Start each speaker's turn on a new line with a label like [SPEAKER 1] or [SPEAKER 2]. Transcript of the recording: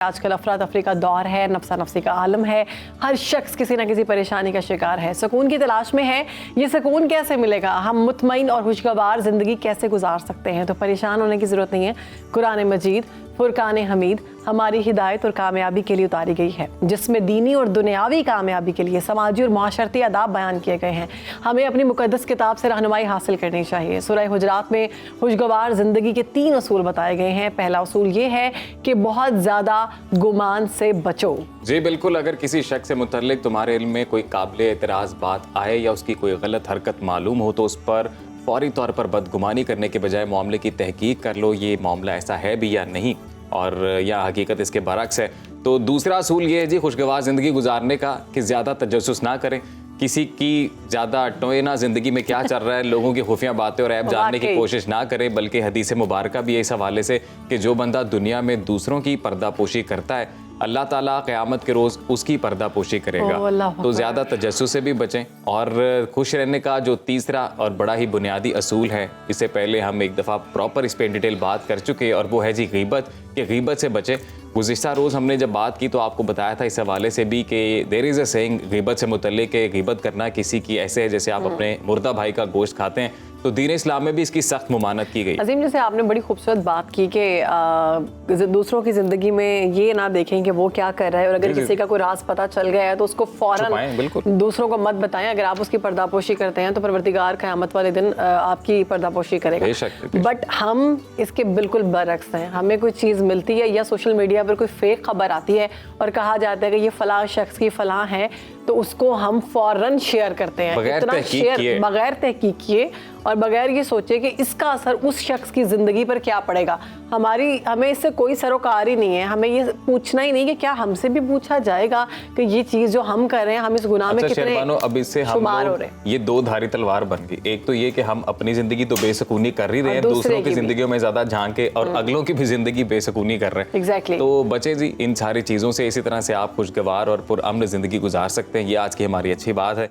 [SPEAKER 1] आजकल अफरा तफरी का दौर है, नफसा नफसी का आलम है, हर शख्स किसी ना किसी परेशानी का शिकार है, सुकून की तलाश में है। ये सुकून कैसे मिलेगा, हम मुतमईन और खुशगवार ज़िंदगी कैसे गुजार सकते हैं? तो परेशान होने की ज़रूरत नहीं है। कुरान मजीद फुरकान हमीद हमारी हिदायत और कामयाबी के लिए उतारी गई है, जिसमें दीनी और दुनियावी कामयाबी के लिए समाजी और माशरती आदाब बयान किए गए हैं। हमें अपनी मुकद्दस किताब से रहनुमाई हासिल करनी चाहिए। सूरह हुजरात में खुशगवार ज़िंदगी के 3 असूल बताए गए हैं। पहला असूल ये है कि बहुत ज़्यादा गुमान से बचो।
[SPEAKER 2] जी बिल्कुल, अगर किसी शख्स से मुतल्लिक तुम्हारे इल्म में कोई काबिल एतराज़ बात आए या उसकी कोई गलत हरकत मालूम हो तो उस पर फौरी तौर पर बदगुमानी करने के बजाय मामले की तहकीक कर लो, ये मामला ऐसा है भी या नहीं, और या हकीकत इसके बरक्स है। तो दूसरा असूल ये है जी खुशगवार ज़िंदगी गुजारने का कि ज़्यादा तजस्सुस ना करें, किसी की ज़्यादा टोए ना, ज़िंदगी में क्या चल रहा है, लोगों की खुफिया बातें और ऐब जानने की कोशिश ना करें। बल्कि हदीस मुबारक भी है इस हवाले से कि जो बंदा दुनिया में दूसरों की पर्दापोशी करता है, अल्लाह ताला क़यामत के रोज़ उसकी पर्दापोशी करेगा। तो ज़्यादा तजस्सुस से भी बचें। और खुश रहने का जो तीसरा और बड़ा ही बुनियादी असूल है, इससे पहले हम एक दफ़ा प्रॉपर इस पर इन डिटेल बात कर चुके हैं, और वो है जी गीबत, कि गीबत से बचें। गुज़िश्ता रोज़ हमने जब बात की तो आपको बताया था इस हवाले से भी कि देयर इज़ अ सेइंग गीबत से मुतल्लिक है, गीबत करना किसी की ऐसे है जैसे आप अपने मुर्दा भाई का गोश्त खाते हैं। तो दीन इस्लाम में भी इसकी सख्त मुमानत की गई।
[SPEAKER 1] अजीम, जैसे आपने बड़ी खूबसूरत बात की कि दूसरों की ज़िंदगी में ये ना देखें कि वो क्या कर रहा है, और अगर किसी का कोई राज पता चल गया है तो उसको फ़ौरन दूसरों को मत बताएं। अगर आप उसकी पर्दापोशी करते हैं तो परवरदिगार क़यामत वाले दिन आपकी पर्दापोशी करेगा। बट हम इसके बिल्कुल बरक्स हैं। हमें कोई चीज़ मिलती है या सोशल मीडिया पर कोई फेक खबर आती है और कहा जाता है कि ये फ़लाँ शख्स की फ़लाँ है, तो उसको हम फ़ौरन शेयर करते हैं, बगैर तहकीक किए और बगैर ये सोचे कि इसका असर उस शख्स की ज़िंदगी पर क्या पड़ेगा। हमें इससे कोई सरोकार ही नहीं है। हमें ये पूछना ही नहीं कि क्या हमसे भी पूछा जाएगा कि ये चीज़ जो हम कर रहे हैं, हम इस गुनाह में कितने
[SPEAKER 2] अब इससे हम ये दो धारी तलवार बन गई। एक तो ये कि हम अपनी ज़िंदगी तो बेसुकूनी कर ही रहे हैं, दूसरों की ज़िंदगियों में ज़्यादा झांके और अगलों की भी ज़िंदगी बेसुकूनी कर रहे हैं।
[SPEAKER 1] एग्जैक्टली।
[SPEAKER 2] तो बचे जी इन सारी चीज़ों से। इसी तरह से आप खुशगवार और पुरअमन ज़िंदगी गुजार सकते हैं। ये आज की हमारी अच्छी बात है।